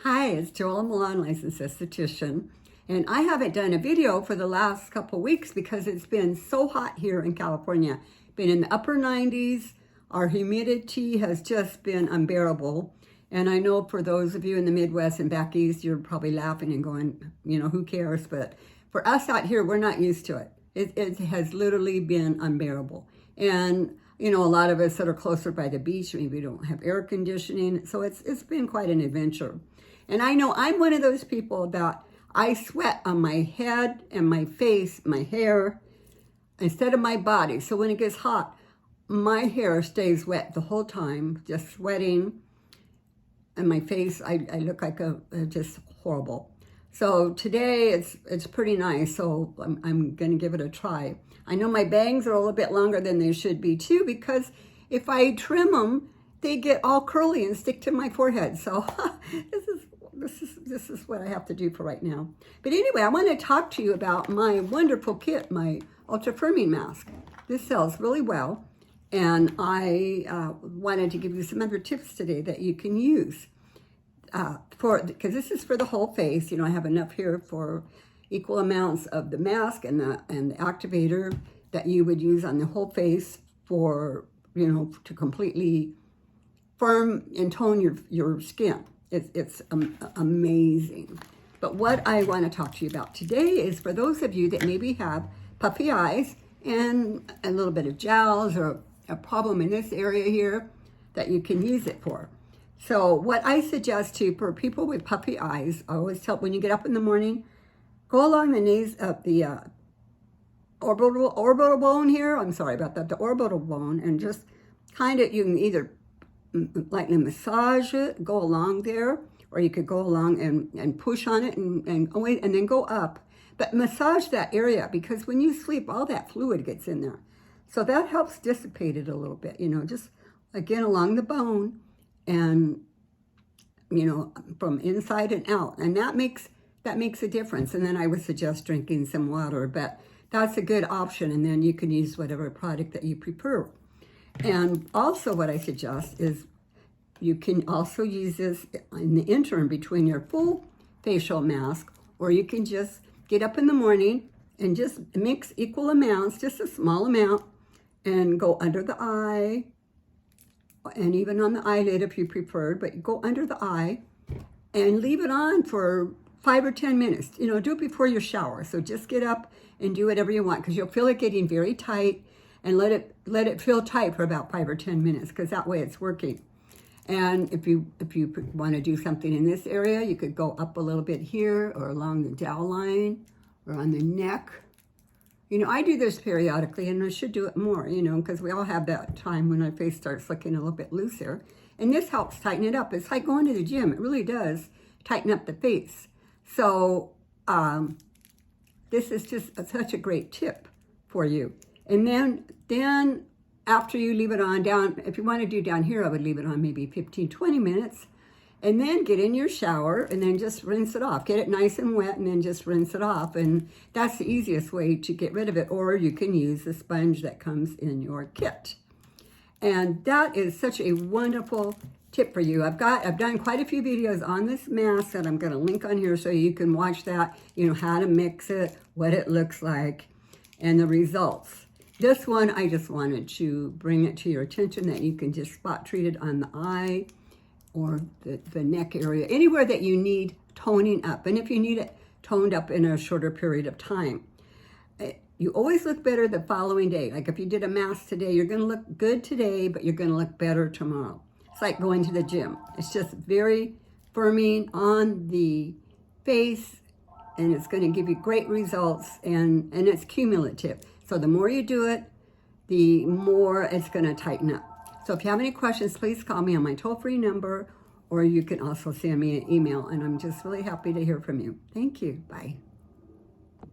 Hi, it's joElla Milan, licensed esthetician, and I haven't done a video for the last couple weeks because it's been so hot here in California. Been in the upper 90s. Our humidity has just been unbearable. And I know for those of you in the Midwest and back east, you're probably laughing and going, who cares? But for us out here, we're not used to it. It has literally been unbearable. And a lot of us that are closer by the beach, maybe don't have air conditioning. So it's been quite an adventure. And I know I'm one of those people that I sweat on my head and my face, my hair, instead of my body. So when it gets hot, my hair stays wet the whole time, just sweating. And my face, I look like just horrible. So today it's pretty nice. So I'm going to give it a try. I know my bangs are a little bit longer than they should be too, because if I trim them, they get all curly and stick to my forehead. So this is what I have to do for right now. But anyway, I want to talk to you about my wonderful kit, my ultra firming mask. This sells really well, and I wanted to give you some other tips today that you can use because this is for the whole face. I have enough here for equal amounts of the mask and the activator that you would use on the whole face for to completely firm and tone your skin. It's amazing. But what I want to talk to you about today is for those of you that maybe have puffy eyes and a little bit of jowls or a problem in this area here that you can use it for. So what I suggest to for people with puffy eyes, I always tell when you get up in the morning, go along the the orbital bone here. I'm sorry about that, the orbital bone, and just kind of, you can either lightly massage it, go along there, or you could go along and push on it and then go up. But massage that area, because when you sleep, all that fluid gets in there. So that helps dissipate it a little bit, just again along the bone and, from inside and out. And that makes a difference. And then I would suggest drinking some water, but that's a good option. And then you can use whatever product that you prefer. And also what I suggest is you can also use this in the interim between your full facial mask, or you can just get up in the morning and just mix equal amounts, just a small amount, and go under the eye and even on the eyelid if you preferred, but go under the eye and leave it on for 5 or 10 minutes. Do it before your shower. So just get up and do whatever you want, because you'll feel it getting very tight. And let it feel tight for about 5 or 10 minutes, because that way it's working. And if you want to do something in this area, you could go up a little bit here, or along the jowl line, or on the neck. I do this periodically, and I should do it more, because we all have that time when our face starts looking a little bit looser. And this helps tighten it up. It's like going to the gym. It really does tighten up the face. So this is just such a great tip for you. And then after you leave it on down, if you want to do down here, I would leave it on maybe 15, 20 minutes. And then get in your shower and then just rinse it off. Get it nice and wet and then just rinse it off. And that's the easiest way to get rid of it. Or you can use the sponge that comes in your kit. And that is such a wonderful tip for you. I've done quite a few videos on this mask that I'm going to link on here so you can watch that, how to mix it, what it looks like, and the results. This one, I just wanted to bring it to your attention that you can just spot treat it on the eye or the neck area, anywhere that you need toning up. And if you need it toned up in a shorter period of time, you always look better the following day. Like if you did a mask today, you're going to look good today, but you're going to look better tomorrow. It's like going to the gym. It's just very firming on the face, and it's going to give you great results, and it's cumulative. So the more you do it, the more it's going to tighten up. So if you have any questions, please call me on my toll-free number, or you can also send me an email, and I'm just really happy to hear from you. Thank you. Bye.